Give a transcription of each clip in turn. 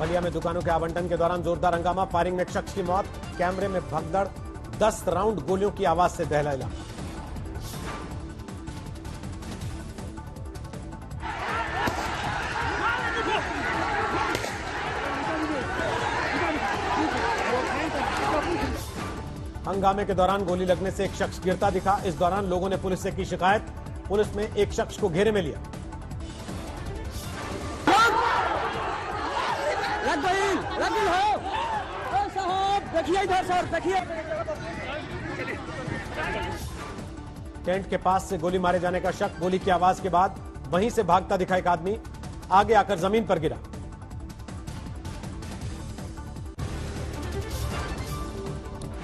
बलिया में दुकानों के आवंटन के दौरान जोरदार हंगामा, फायरिंग में एक शख्स की मौत, कैमरे में भगदड़, 10 राउंड गोलियों की आवाज से दहला इलाका। हंगामे के दौरान गोली लगने से एक शख्स गिरता दिखा। इस दौरान लोगों ने पुलिस से की शिकायत। पुलिस ने एक शख्स को घेरे में लिया। देखिए इधर सर, देखिए। टेंट के पास से गोली मारे जाने का शक। गोली की आवाज के बाद वहीं से भागता दिखा एक आदमी, आगे आकर जमीन पर गिरा।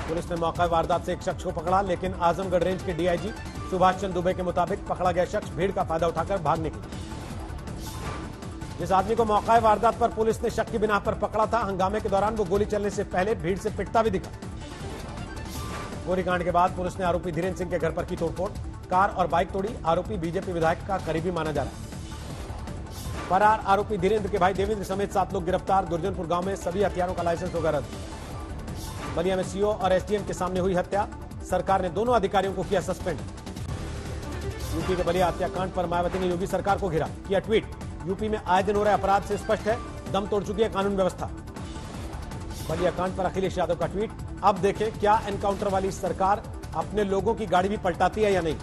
पुलिस ने मौका वारदात से एक शख्स को पकड़ा, लेकिन आजमगढ़ रेंज के डीआईजी सुभाष चंद्र दुबे के मुताबिक पकड़ा गया शख्स भीड़ का फायदा उठाकर भाग निकला। जिस आदमी को मौका वारदात पर पुलिस ने शक की बिना पर पकड़ा था, हंगामे के दौरान वो गोली चलने से पहले भीड़ से पिटता भी दिखा। गोलीकांड के बाद पुलिस ने आरोपी धीरेन्द्र सिंह के घर पर की तोड़फोड़, कार और बाइक तोड़ी। आरोपी बीजेपी विधायक का करीबी माना जा रहा है। फरार आरोपी धीरेन्द्र के भाई देवेंद्र समेत 7 लोग गिरफ्तार। दुर्जनपुर गांव में सभी हथियारों का लाइसेंस होगा रद्द। बलिया में सीओ और एसडीएम के सामने हुई हत्या, सरकार ने दोनों अधिकारियों को किया सस्पेंड। यूपी के बलिया हत्याकांड पर मायावती ने योगी सरकार को घेरा, किया ट्वीट। यूपी में आए दिन हो रहे अपराध से स्पष्ट है, दम तोड़ चुकी है कानून व्यवस्था। बलिया कांड पर अखिलेश यादव का ट्वीट, अब देखें क्या एनकाउंटर वाली सरकार अपने लोगों की गाड़ी भी पलटाती है या नहीं।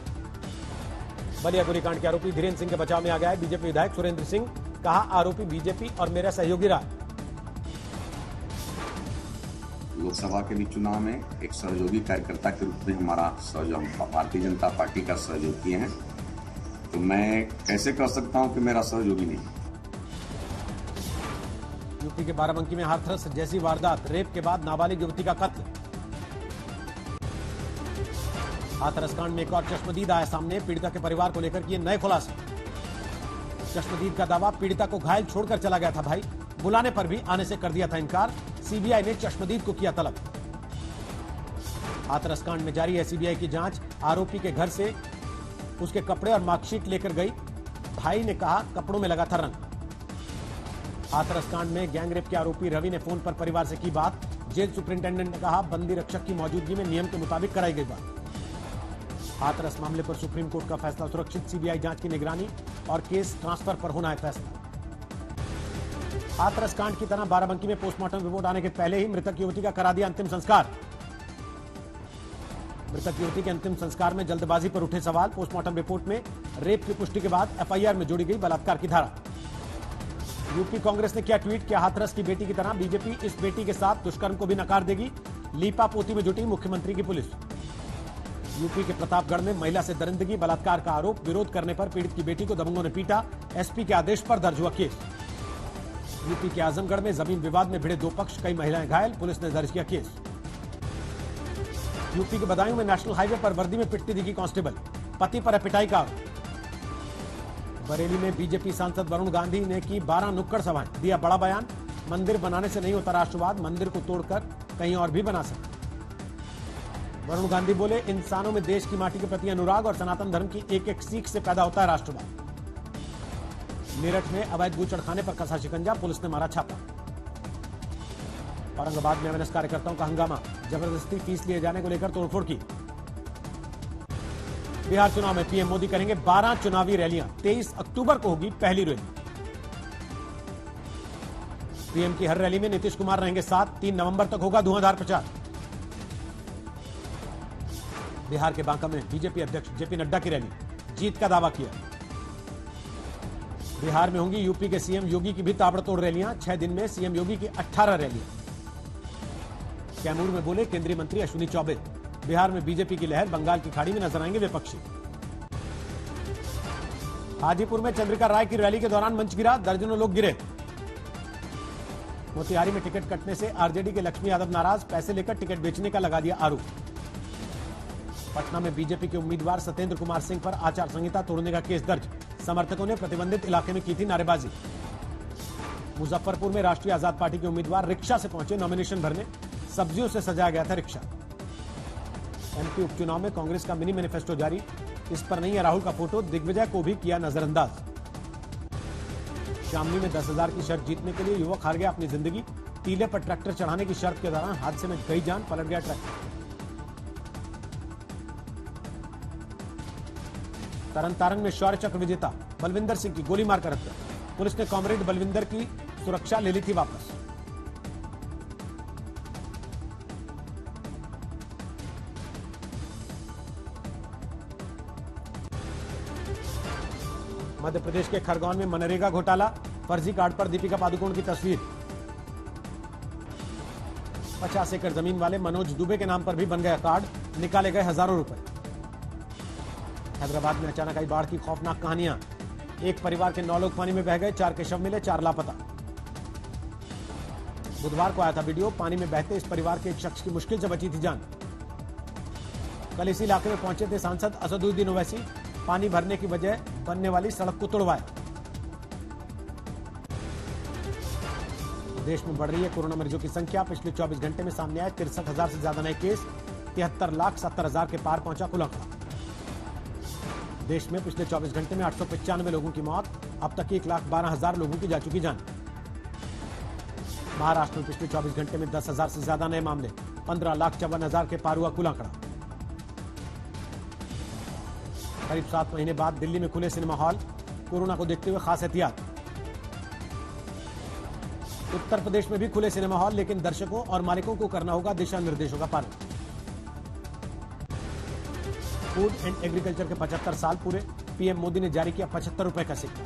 बलिया गोलीकांड के आरोपी धीरेन्द्र सिंह के बचाव में आ गया है बीजेपी विधायक सुरेंद्र सिंह। कहा, आरोपी बीजेपी और मेरा सहयोगी रहा। लोकसभा के भी चुनाव में एक सहयोगी कार्यकर्ता के रूप में हमारा सहयोग भारतीय जनता पार्टी का सहयोग किए हैं, तो मैं कैसे कह सकता हूं कि मेरा सहयोगी नहीं। यूपी के बाराबंकी में हाथरस जैसी वारदात, रेप के बाद नाबालिग युवती का कत्ल। हाथरस कांड में एक और चश्मदीद आया सामने, पीड़िता के परिवार को लेकर किए नए खुलासे। चश्मदीद का दावा, पीड़िता को घायल छोड़कर चला गया था भाई, बुलाने पर भी आने से कर दिया था इनकार। सीबीआई ने चश्मदीद को किया तलब। हाथरस कांड में जारी है सीबीआई की जांच। आरोपी के घर से उसके कपड़े और मार्कशीट लेकर गई। भाई ने कहा कपड़ों में लगा था रंग। हाथरस कांड में गैंगरेप के आरोपी रवि ने फोन पर परिवार से की बात। जेल सुपरिंटेंडेंट ने कहा, बंदी रक्षक की मौजूदगी में नियम के मुताबिक कराई गई बात। हाथरस मामले पर सुप्रीम कोर्ट का फैसला सुरक्षित, सीबीआई जांच की निगरानी और केस ट्रांसफर पर होना है फैसला। हाथरस कांड की तरह बाराबंकी में पोस्टमार्टम रिपोर्ट आने के पहले ही मृतक युवती का करा दिया अंतिम संस्कार। मृतक युवती के अंतिम संस्कार में जल्दबाजी पर उठे सवाल। पोस्टमार्टम रिपोर्ट में रेप की पुष्टि के बाद एफआईआर में जोड़ी गई बलात्कार की धारा। यूपी कांग्रेस ने किया ट्वीट, किया हाथरस की बेटी की तरह बीजेपी इस बेटी के साथ दुष्कर्म को भी नकार देगी। लीपा पोती में जुटी मुख्यमंत्री की पुलिस। यूपी के प्रतापगढ़ में महिला से दरिंदगी, बलात्कार का आरोप, विरोध करने पर पीड़ित की बेटी को दबंगों ने पीटा। एसपी के आदेश पर दर्ज हुआ केस। यूपी के आजमगढ़ में जमीन विवाद में भिड़े 2 पक्ष, कई महिलाएं घायल, पुलिस ने दर्ज किया केस। यूपी के बदायूं में नेशनल हाईवे पर वर्दी में पिटती दिखी कांस्टेबल, पति पर है पिटाई का। बरेली में बीजेपी सांसद वरुण गांधी ने की 12 नुक्कड़ सभाएं, दिया बड़ा बयान। मंदिर बनाने से नहीं होता राष्ट्रवाद, मंदिर को तोड़कर कहीं और भी बना सकते। वरुण गांधी बोले, इंसानों में देश की माटी के प्रति अनुराग और सनातन धर्म की एक एक सीख से पैदा होता है राष्ट्रवाद। मेरठ में अवैध बूचड़खाने पर कसा शिकंजा, पुलिस ने मारा छापा। औरंगाबाद में एमएनएस कार्यकर्ताओं का हंगामा, जबरदस्ती फीस लिए जाने को लेकर तोड़फोड़ की। बिहार चुनाव में पीएम मोदी करेंगे 12 चुनावी रैलियां, 23 अक्टूबर को होगी पहली रैली। पीएम की हर रैली में नीतीश कुमार रहेंगे साथ, 3 नवंबर तक होगा धुआंधार प्रचार। बिहार के बांका में बीजेपी अध्यक्ष जेपी नड्डा की रैली, जीत का दावा किया। बिहार में होंगी यूपी के सीएम योगी की भी ताबड़तोड़ रैलियां, 6 दिन में सीएम योगी की 18 रैलियां। कैमूर में बोले केंद्रीय मंत्री अश्विनी चौबे, बिहार में बीजेपी की लहर, बंगाल की खाड़ी में नजर आएंगे विपक्षी। हाजीपुर में चंद्रिका राय की रैली के दौरान मंच गिरा, दर्जनों लोग गिरे। मोतिहारी में टिकट कटने से आरजेडी के लक्ष्मी यादव नाराज, पैसे लेकर टिकट बेचने का लगा दिया आरोप। पटना में बीजेपी के उम्मीदवार सत्येंद्र कुमार सिंह पर आचार संहिता तोड़ने का केस दर्ज, समर्थकों ने प्रतिबंधित इलाके में की थी नारेबाजी। मुजफ्फरपुर में राष्ट्रीय आजाद पार्टी के उम्मीदवार रिक्शा से पहुंचे नॉमिनेशन भरने, सब्जियों से सजाया गया था रिक्शा। एमपी उपचुनाव में कांग्रेस का मिनी मैनिफेस्टो जारी, इस पर नहीं है राहुल का फोटो, दिग्विजय को भी किया नजरअंदाज। शामली में 10,000 की शर्त जीतने के लिए युवक हार गया अपनी जिंदगी। टीले पर ट्रैक्टर चढ़ाने की शर्त के दौरान हादसे में गई जान, पलट गया ट्रैक्टर। तरन में शौर्य चक्र विजेता बलविंदर सिंह की गोली मारकर हत्या। पुलिस ने कॉमरेड बलविंदर की सुरक्षा ले ली थी वापस। मध्य प्रदेश के खरगोन में मनरेगा घोटाला, फर्जी कार्ड पर दीपिका पादुकोण की तस्वीर। 50 एकड़ जमीन वाले मनोज दुबे के नाम पर भी बन गया कार्ड, निकाले गए हजारों रुपए। हैदराबाद में अचानक आई बाढ़ की खौफनाक कहानियां। एक परिवार के 9 लोग पानी में बह गए, 4 के शव मिले, 4 लापता। बुधवार को आया था वीडियो, पानी में बहते इस परिवार के एक शख्स की मुश्किल से बची थी जान। कल इसी इलाके में पहुंचे थे सांसद असदुद्दीन ओवैसी, पानी भरने की वजह बनने वाली सड़क को तोड़वाया। देश में बढ़ रही है कोरोना मरीजों की संख्या, पिछले 24 घंटे में सामने आए 63,000 से ज्यादा नए केस, 73,70,000 के पार पहुंचा कुल आंकड़ा। देश में पिछले 24 घंटे में 895 लोगों की मौत, अब तक 1,12,000 लोगों की जा चुकी जान। महाराष्ट्र में पिछले 24 घंटे में 10,000 से ज्यादा नए मामले, 15,54,000 के पार हुआ कुल आंकड़ा। करीब 7 महीने बाद दिल्ली में खुले सिनेमा हॉल, कोरोना को देखते हुए खास एहतियात। उत्तर प्रदेश में भी खुले सिनेमा हॉल, लेकिन दर्शकों और मालिकों को करना होगा दिशा निर्देशों का पालन। फूड एंड एग्रीकल्चर के 75 साल पूरे, पीएम मोदी ने जारी किया 75 रुपए का सिक्का।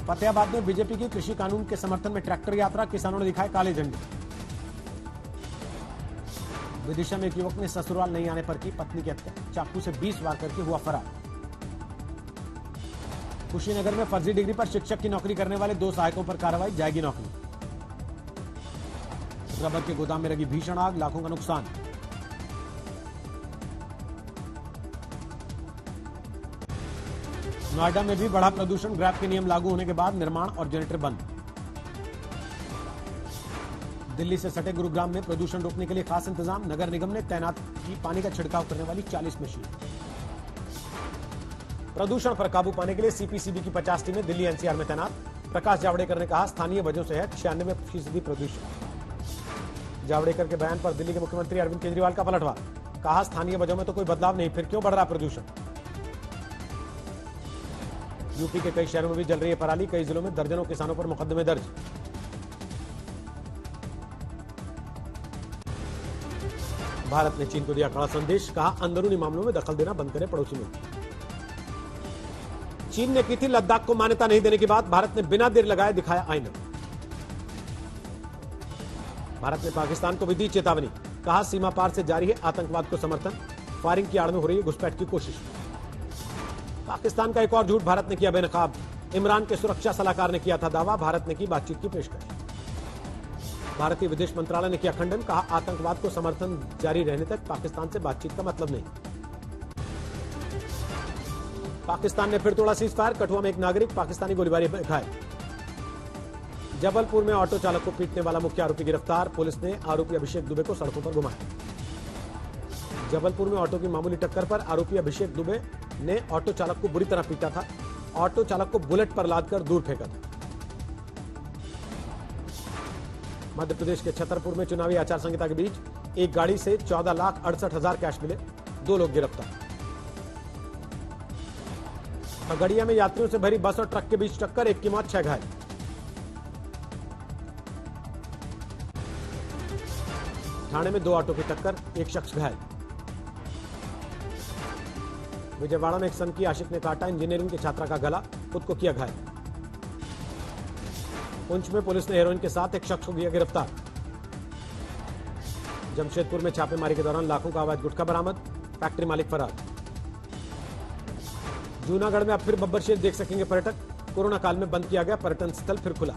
फतेहाबाद में बीजेपी की कृषि कानून के समर्थन में ट्रैक्टर यात्रा, किसानों ने दिखाए काले झंडे। विदिशा में एक युवक ने ससुराल नहीं आने पर की पत्नी की हत्या, चाकू से 20 वार करके हुआ फरार। कुशीनगर में फर्जी डिग्री पर शिक्षक की नौकरी करने वाले 2 सहायकों पर कार्रवाई, जाएगी नौकरी। रबर के गोदाम में लगी भीषण आग, लाखों का नुकसान। नोएडा में भी बढ़ा प्रदूषण, ग्रैब के नियम लागू होने के बाद निर्माण और जनरेटर बंद। दिल्ली से सटे गुरुग्राम में प्रदूषण रोकने के लिए खास इंतजाम, नगर निगम ने तैनात की पानी का छिड़काव करने वाली 40 मशीन। प्रदूषण पर काबू पाने के लिए सीपीसीबी की 50 टीमें दिल्ली एनसीआर में तैनात। प्रकाश जावड़ेकर ने कहा स्थानीय वजहों से है 96% प्रदूषण। जावड़ेकर के बयान पर दिल्ली के मुख्यमंत्री अरविंद केजरीवाल का पलटवार, कहा स्थानीय वजहों में तो कोई बदलाव नहीं, फिर क्यों बढ़ रहा प्रदूषण। यूपी के कई शहरों में भी जल रही है पराली, कई जिलों में दर्जनों किसानों पर मुकदमे दर्ज। भारत ने चीन को दिया कड़ा संदेश, कहा अंदरूनी मामलों में दखल देना बंद करे पड़ोसी मुल्क। चीन ने की थी लद्दाख को मान्यता नहीं देने की बात, भारत ने बिना देर लगाए दिखाया आईना। भारत ने पाकिस्तान को भी दी चेतावनी, कहा सीमा पार से जारी है आतंकवाद को समर्थन, फायरिंग की आड़ में हो रही है घुसपैठ की कोशिश। पाकिस्तान का एक और झूठ भारत ने किया बेनकाब, इमरान के सुरक्षा सलाहकार ने किया था दावा, भारत ने की बातचीत की पेशकश। भारतीय विदेश मंत्रालय ने किया खंडन, कहा आतंकवाद को समर्थन जारी रहने तक पाकिस्तान से बातचीत का मतलब नहीं। पाकिस्तान ने फिर तोड़ा सीज फायर, कठुआ में एक नागरिक पाकिस्तानी गोलीबारी में घायल। जबलपुर में ऑटो चालक को पीटने वाला मुख्य आरोपी गिरफ्तार, पुलिस ने आरोपी अभिषेक दुबे को सड़कों पर घुमाया। जबलपुर में ऑटो की मामूली टक्कर पर आरोपी अभिषेक दुबे ने ऑटो चालक को बुरी तरह पीटा था, ऑटो चालक को बुलेट पर लादकर दूर फेंका था। मध्य प्रदेश के छतरपुर में चुनावी आचार संहिता के बीच एक गाड़ी से 14,68,000 कैश मिले, 2 लोग गिरफ्तार। खगड़िया में यात्रियों से भरी बस और ट्रक के बीच टक्कर, 1 की मौत, 6 घायल। ठाणे में 2 ऑटो की टक्कर, 1 शख्स घायल। विजयवाड़ा में एक सनकी आशिक ने काटा इंजीनियरिंग के छात्रा का गला, खुद को किया घायल। पुंछ में पुलिस ने हेरोइन के साथ एक शख्स को किया गिरफ्तार। जमशेदपुर में छापेमारी के दौरान लाखों का अवैध गुटखा बरामद, फैक्ट्री मालिक फरार। जूनागढ़ में अब फिर बब्बर शेर देख सकेंगे पर्यटक, कोरोना काल में बंद किया गया पर्यटन स्थल फिर खुला।